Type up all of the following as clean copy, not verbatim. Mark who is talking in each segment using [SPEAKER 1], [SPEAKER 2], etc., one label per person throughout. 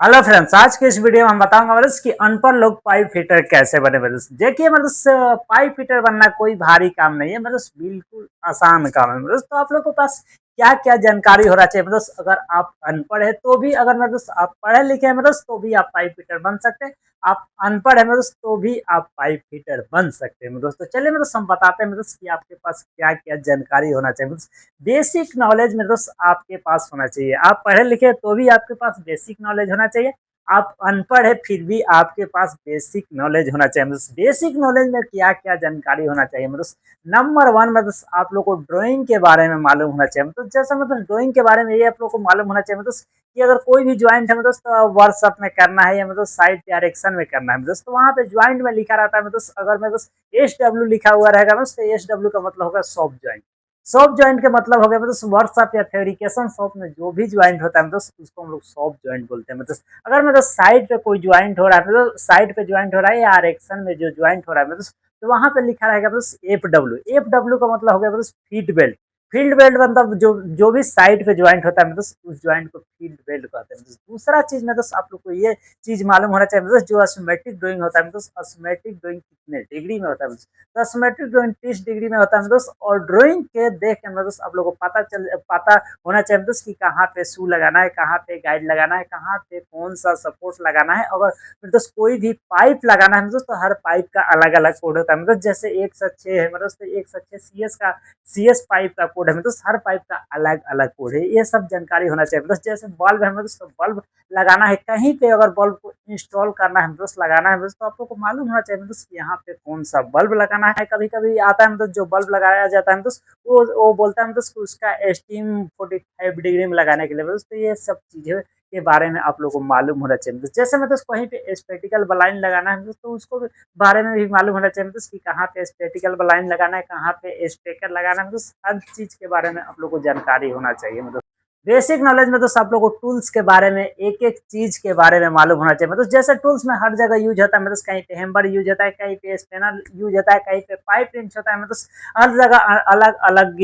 [SPEAKER 1] Hello friends, आज के इस वीडियो में हम बताऊंगा मतलब कि अनपढ़ लोग पाइप फिटर कैसे बने। मतलब देखिए, मतलब पाइप फिटर बनना कोई भारी काम नहीं है, मतलब बिल्कुल आसान काम है। मतलब तो आप लोगों के पास क्या क्या जानकारी होना चाहिए। मतलब अगर आप अनपढ़ है तो भी, अगर मतलब आप पढ़े लिखे हैं मतलब तो भी आप पाइप फिटर बन सकते हैं। आप अनपढ़ है मतलब तो भी आप पाइप फिटर बन सकते हैं। मतलब दोस्तों चलिए मतलब हम बताते हैं मतलब कि आपके पास क्या क्या जानकारी होना चाहिए। मतलब बेसिक नॉलेज में दोस्त आपके पास होना चाहिए। आप पढ़े लिखे तो भी आपके पास बेसिक नॉलेज होना चाहिए। आप अनपढ़ है फिर भी आपके पास बेसिक नॉलेज होना चाहिए। मतलब बेसिक नॉलेज में क्या क्या जानकारी होना चाहिए। मतलब नंबर वन मतलब आप लोग को ड्राइंग के बारे में मालूम होना चाहिए। मतलब जैसा मतलब ड्राइंग के बारे में ये आप लोग को मालूम होना चाहिए मतलब कि अगर कोई भी ज्वाइंट है मतलब तो व्हाट्सअप में करना है या मतलब साइड डायरेक्शन में करना है। मतलब तो वहाँ पे ज्वाइंट में लिखा रहता है। मतलब अगर मतलब SW लिखा हुआ रहेगा मतलब तो SW का मतलब होगा सॉफ्ट ज्वाइंट। सॉफ्ट ज्वाइंट के मतलब हो गया मतलब व्हाट्सएप या फेब्रिकेशन शॉप में जो भी ज्वाइंट होता है मतलब उसको हम लोग सॉफ्ट ज्वाइंट बोलते हैं। मतलब अगर मतलब साइड पे कोई ज्वाइंट हो रहा है मतलब साइड पे ज्वाइंट हो रहा है या आरेक्शन में जो ज्वाइंट हो रहा है मतलब तो वहां पे लिखा रहेगा मतलब एफ डब्ल्यू का मतलब हो गया मतलब फीट बेल्ट। फील्ड बेल्ट मतलब जो जो भी साइड पे ज्वाइंट होता है मतलब उस ज्वाइंट को फील्ड बेल्ट कहते हैं। मतलब दूसरा चीज में तो आप लोग को ये चीज मालूम होना चाहिए मतलब जो असमेट्रिक ड्राइंग होता है मतलब असमेट्रिक ड्राइंग कितने डिग्री में होता है। मतलब असमेट्रिक ड्राइंग 30 डिग्री में होता है मतलब और ड्राइंग के देख के मतलब आप लोग को पता होना चाहिए मतलब कि कहाँ पे शू लगाना है, कहाँ पे गाइड लगाना है, कहाँ पे कौन सा सपोर्ट लगाना है। अगर मतलब कोई भी पाइप लगाना है मतलब तो हर पाइप का अलग अलग कोड होता है। मतलब जैसे 1 से 6 है मतलब तो 1 से 6 CS पाइप का कोड है। मतलब हर पाइप का अलग अलग कोड है। ये सब जानकारी होना चाहिए। मतलब जैसे बल्ब है मतलब बल्ब लगाना है कहीं पे, अगर बल्ब को इंस्टॉल करना है मतलब लगाना है मतलब तो आप लोग को मालूम होना चाहिए मतलब यहाँ पे कौन सा बल्ब लगाना है। कभी कभी आता है मतलब जो बल्ब लगाया जाता है मतलब वो बोलता है मतलब उसका स्टीम 45 डिग्री में लगाने के लिए। मतलब तो ये सब चीजें के बारे में आप लोग को मालूम होना चाहिए। मतलब जैसे मतलब कहीं पे स्पेटिकल ब्लाइंड लगाना है मतलब तो उसको बारे में भी मालूम होना चाहिए। मतलब कि कहाँ पे स्पेटिकल ब्लाइंड लगाना है, कहाँ पे स्टेकर लगाना है। मतलब हर चीज के बारे में आप लोग को जानकारी होना चाहिए। मतलब बेसिक नॉलेज में तो सब लोग को टूल्स के बारे में एक एक चीज के बारे में मालूम होना चाहिए। मतलब जैसे टूल्स में हर जगह यूज होता है। मतलब कहीं पे हैमर यूज होता है, कहीं पे स्पेनर यूज होता है, कहीं पे पाइप रिंच होता है। मतलब हर जगह अलग अलग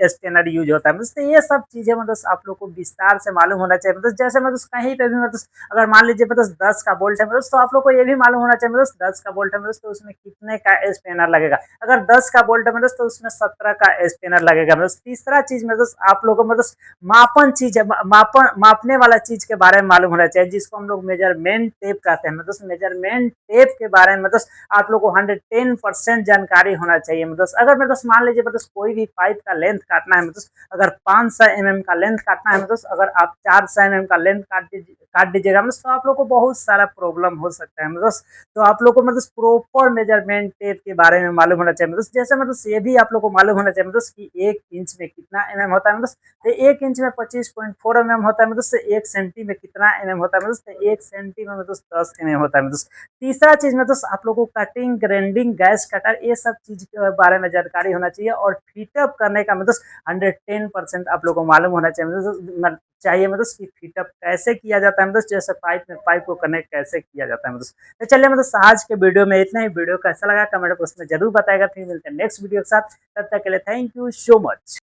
[SPEAKER 1] स्पेनर यूज होता है। मतलब ये सब चीजें मतलब आप लोग को विस्तार से मालूम होना चाहिए। मतलब जैसे मतलब कहीं पे भी मतलब अगर मान लीजिए मतलब 10 का बोल्ट है मतलब तो आप लोग को ये भी मालूम होना चाहिए मतलब 10 का बोल्ट है मतलब तो उसमें कितने का स्पेनर लगेगा। अगर 10 का बोल्ट है मतलब तो उसमें 17 का स्पेनर लगेगा। मतलब तीसरा चीज मतलब आप लोग को मतलब मापन चीज है, मापने वाला चीज के बारे में मालूम होना चाहिए जिसको हम लोग मेजरमेंट टेप कहते हैं। मतलब मेजरमेंट टेप के बारे में मतलब आप लोग को 110% जानकारी होना चाहिए। मतलब अगर मतलब मान लीजिए मतलब कोई भी पाइप का लेंथ काटना है मतलब अगर 500 mm का लेंथ काटना है मतलब अगर आप 400 mm का लेंथ काट दीजिएगा मतलब तो आप लोग को बहुत सारा प्रॉब्लम हो सकता है। मतलब तो आप लोग को मतलब प्रॉपर मेजरमेंट टेप के बारे में मालूम होना चाहिए। मतलब जैसे मतलब ये भी आप लोग को मालूम होना चाहिए मतलब कि 1 इंच में कितना होता है। मतलब तो 1 इंच में 25.4 mm होता है। मतलब से 1 सेंटी में कितना होता है। मतलब 1 सेंटी में मतलब 10 होता है। मतलब तीसरा चीज में तो आप लोग को कटिंग, ग्राइंडिंग, गैस कटर ये सब चीज के बारे में जानकारी होना चाहिए। और फिटअप करने का मतलब 110% आप लोग को मालूम होना चाहिए। मतलब कि फिटअप कैसे किया जाता है। मतलब जैसे पाइप में पाइप को कनेक्ट कैसे किया जाता है। मतलब तो चलिए मतलब आज के वीडियो में इतना ही। वीडियो कैसा लगा कमेंट बॉक्स में जरूर बताएगा। फिर मिलते हैं नेक्स्ट वीडियो के साथ। तब तक के लिए थैंक यू सो मच।